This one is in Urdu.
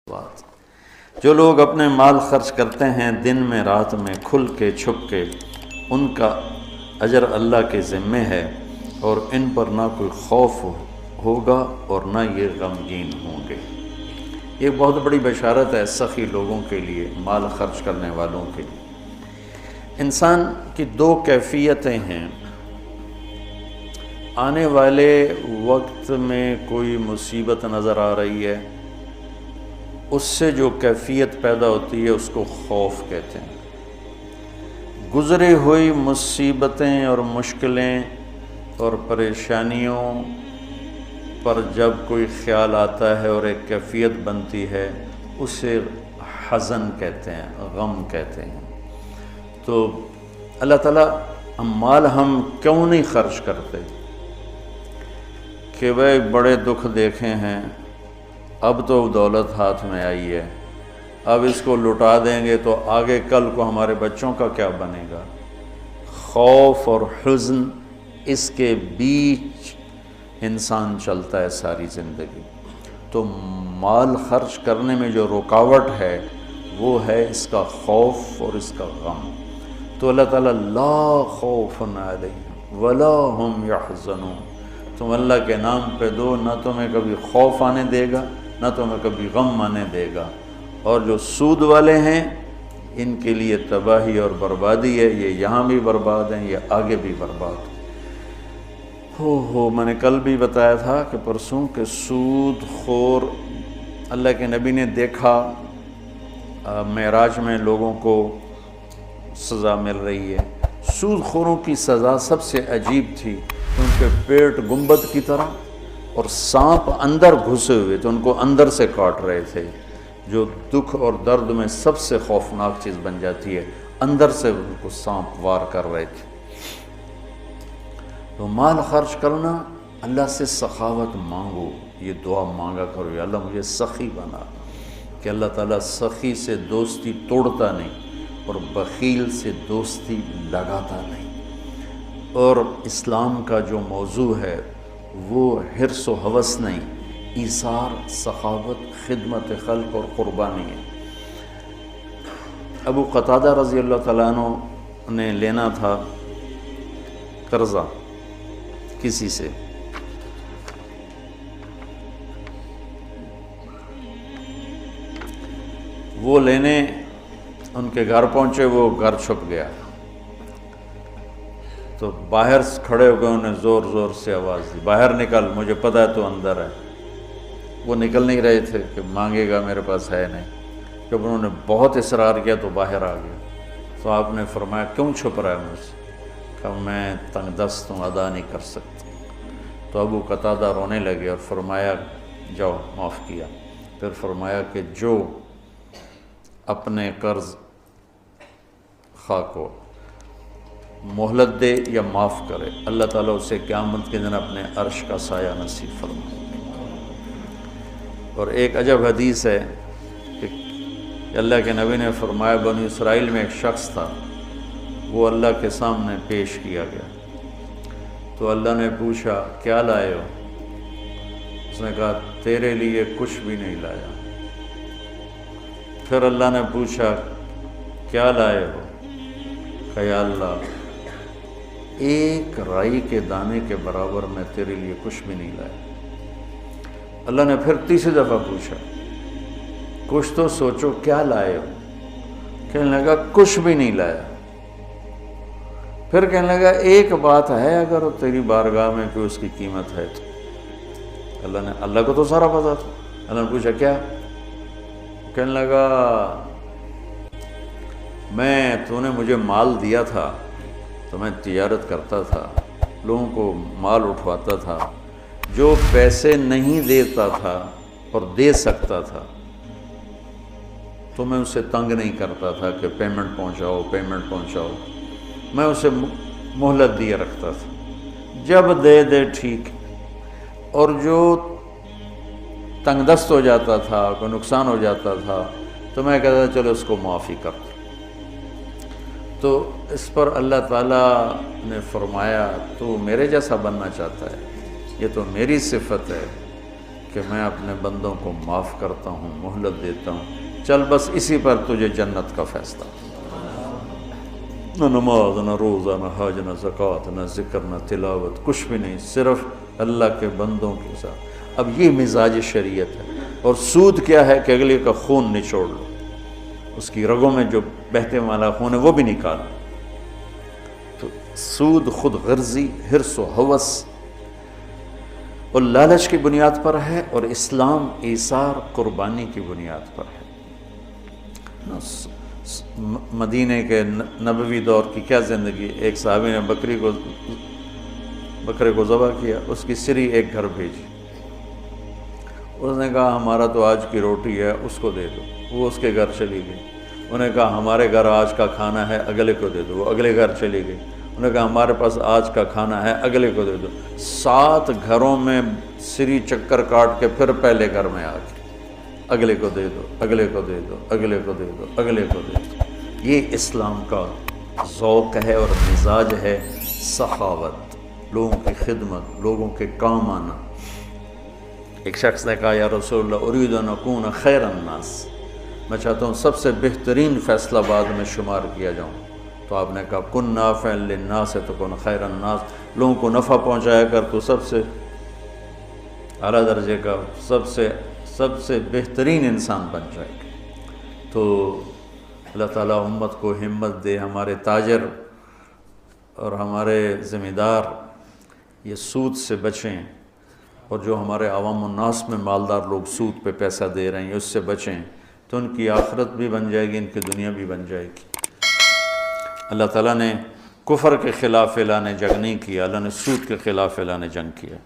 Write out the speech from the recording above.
بات جو لوگ اپنے مال خرچ کرتے ہیں دن میں رات میں کھل کے چھپ کے، ان کا اجر اللہ کے ذمے ہے، اور ان پر نہ کوئی خوف ہوگا اور نہ یہ غمگین ہوں گے۔ یہ بہت بڑی بشارت ہے سخی لوگوں کے لیے، مال خرچ کرنے والوں کے لیے۔ انسان کی دو کیفیتیں ہیں، آنے والے وقت میں کوئی مصیبت نظر آ رہی ہے، اس سے جو کیفیت پیدا ہوتی ہے اس کو خوف کہتے ہیں۔ گزری ہوئی مصیبتیں اور مشکلیں اور پریشانیوں پر جب کوئی خیال آتا ہے اور ایک کیفیت بنتی ہے، اسے حزن کہتے ہیں، غم کہتے ہیں۔ تو اللہ تعالیٰ مال ہم کیوں نہیں خرچ کرتے کہ وہ بڑے دکھ دیکھے ہیں، اب تو دولت ہاتھ میں آئی ہے، اب اس کو لٹا دیں گے تو آگے کل کو ہمارے بچوں کا کیا بنے گا۔ خوف اور حزن، اس کے بیچ انسان چلتا ہے ساری زندگی۔ تو مال خرچ کرنے میں جو رکاوٹ ہے وہ ہے اس کا خوف اور اس کا غم۔ تو اللہ تعالیٰ لا خوف علیہم ولا ہم یحزنون، تم اللہ کے نام پہ دو، نہ تمہیں کبھی خوف آنے دے گا نہ تمہیں کبھی غم آنے دے گا۔ اور جو سود والے ہیں ان کے لیے تباہی اور بربادی ہے، یہ یہاں بھی برباد ہیں، یہ آگے بھی برباد ہیں۔ میں نے کل بھی بتایا تھا کہ پرسوں کہ سود خور اللہ کے نبی نے دیکھا معراج میں لوگوں کو سزا مل رہی ہے۔ سود خوروں کی سزا سب سے عجیب تھی، ان کے پیٹ گنبد کی طرح اور سانپ اندر گھسے ہوئے تھے، ان کو اندر سے کاٹ رہے تھے، جو دکھ اور درد میں سب سے خوفناک چیز بن جاتی ہے، اندر سے ان کو سانپ وار کر رہے تھے۔ تو مال خرچ کرنا، اللہ سے سخاوت مانگو، یہ دعا مانگا کرو، یا اللہ مجھے سخی بنا، کہ اللہ تعالیٰ سخی سے دوستی توڑتا نہیں اور بخیل سے دوستی لگاتا نہیں۔ اور اسلام کا جو موضوع ہے وہ حرص و ہوس نہیں، ایثار، سخاوت، خدمت خلق اور قربانی ہے۔ ابو قتادہ رضی اللہ تعالیٰ عنہ نے لینا تھا قرضہ کسی سے، وہ لینے ان کے گھر پہنچے، وہ گھر چھپ گیا، تو باہر کھڑے ہو گئے، انہیں زور زور سے آواز دی، باہر نکل، مجھے پتہ ہے تو اندر ہے۔ وہ نکل نہیں رہے تھے کہ مانگے گا، میرے پاس ہے نہیں۔ جب انہوں نے بہت اصرار کیا تو باہر آ گیا، تو آپ نے فرمایا کیوں چھپ رہا ہے مجھ سے؟ کہ میں تنگ دست ہوں، ادا نہیں کر سکتا۔ تو ابو قتادہ رونے لگے اور فرمایا جاؤ، معاف کیا۔ پھر فرمایا کہ جو اپنے قرض خواہ کو مہلت دے یا معاف کرے، اللہ تعالیٰ اسے قیامت کے دن اپنے عرش کا سایہ نصیب فرمائے۔ اور ایک عجب حدیث ہے کہ اللہ کے نبی نے فرمایا بنی اسرائیل میں ایک شخص تھا، وہ اللہ کے سامنے پیش کیا گیا، تو اللہ نے پوچھا کیا لائے ہو؟ اس نے کہا تیرے لیے کچھ بھی نہیں لایا۔ پھر اللہ نے پوچھا کیا لائے ہو؟ کہ یا اللہ ایک رائی کے دانے کے برابر میں تیرے لیے کچھ بھی نہیں لایا۔ اللہ نے پھر تیسری دفعہ پوچھا کچھ تو سوچو کیا لائے ہو؟ کہنے لگا کچھ بھی نہیں لایا۔ پھر کہنے لگا ایک بات ہے اگر تیری بارگاہ میں کہ اس کی قیمت ہے تو۔ اللہ کو تو سارا پتا تھا۔ اللہ نے پوچھا کیا؟ کہنے لگا تو نے مجھے مال دیا تھا تو میں تجارت کرتا تھا، لوگوں کو مال اٹھواتا تھا، جو پیسے نہیں دیتا تھا اور دے سکتا تھا تو میں اسے تنگ نہیں کرتا تھا کہ پیمنٹ پہنچاؤ، میں اسے مہلت دیے رکھتا تھا، جب دے ٹھیک، اور جو تنگ دست ہو جاتا تھا، کوئی نقصان ہو جاتا تھا تو میں کہتا تھا چلو اس کو معافی کر دو۔ تو اس پر اللہ تعالیٰ نے فرمایا تو میرے جیسا بننا چاہتا ہے، یہ تو میری صفت ہے کہ میں اپنے بندوں کو معاف کرتا ہوں، مہلت دیتا ہوں، چل بس اسی پر تجھے جنت کا فیصلہ، نہ نماز، نہ روزہ، نہ حج، نہ زکوٰۃ، نہ ذکر، نہ تلاوت، کچھ بھی نہیں، صرف اللہ کے بندوں کے ساتھ۔ اب یہ مزاج شریعت ہے۔ اور سود کیا ہے کہ اگلے کا خون نچوڑ لو، اس کی رگوں میں جو بہتے والا خون ہے وہ بھی نکال۔ تو سود خود غرضی، حرص و ہوس اور لالچ کی بنیاد پر ہے، اور اسلام ایثار، قربانی کی بنیاد پر ہے۔ مدینے کے نبوی دور کی کیا زندگی، ایک صحابی نے بکرے کو ذبح کیا، اس کی سری ایک گھر بھیجی، اس نے کہا ہمارا تو آج کی روٹی ہے، اس کو دے دو، وہ اس کے گھر چلی گئی۔ انہوں نے کہا ہمارے گھر آج کا کھانا ہے، اگلے کو دے دو، وہ اگلے گھر چلی گئی۔ انہوں نے کہا ہمارے پاس آج کا کھانا ہے، اگلے کو دے دو۔ 7 گھروں میں سری چکر کاٹ کے پھر پہلے گھر میں آ گئی، اگلے کو دے دو، اگلے کو دے دو، اگلے کو دے دو، اگلے کو دے دو۔ یہ اسلام کا ذوق ہے اور مزاج ہے، سخاوت، لوگوں کی خدمت، لوگوں کے کام آنا۔ ایک شخص نے کہا یا رسول اللہ ارید ان اکون خیر الناس، میں چاہتا ہوں سب سے بہترین فیصلہ بعد میں شمار کیا جاؤں۔ تو آپ نے کہا کن نافعا للناس تکن خیر الناس، لوگوں کو نفع پہنچایا کر تو سب سے اعلیٰ درجے کا، سب سے بہترین انسان بن جائے گا۔ تو اللہ تعالیٰ امت کو ہمت دے، ہمارے تاجر اور ہمارے ذمہ دار یہ سود سے بچیں، اور جو ہمارے عوام الناس میں مالدار لوگ سود پہ پیسہ دے رہے ہیں اس سے بچیں، تو ان کی آخرت بھی بن جائے گی، ان کی دنیا بھی بن جائے گی۔ اللہ تعالیٰ نے کفر کے خلاف اعلان جنگ نہیں کیا، اللہ نے سود کے خلاف اعلان جنگ کیا۔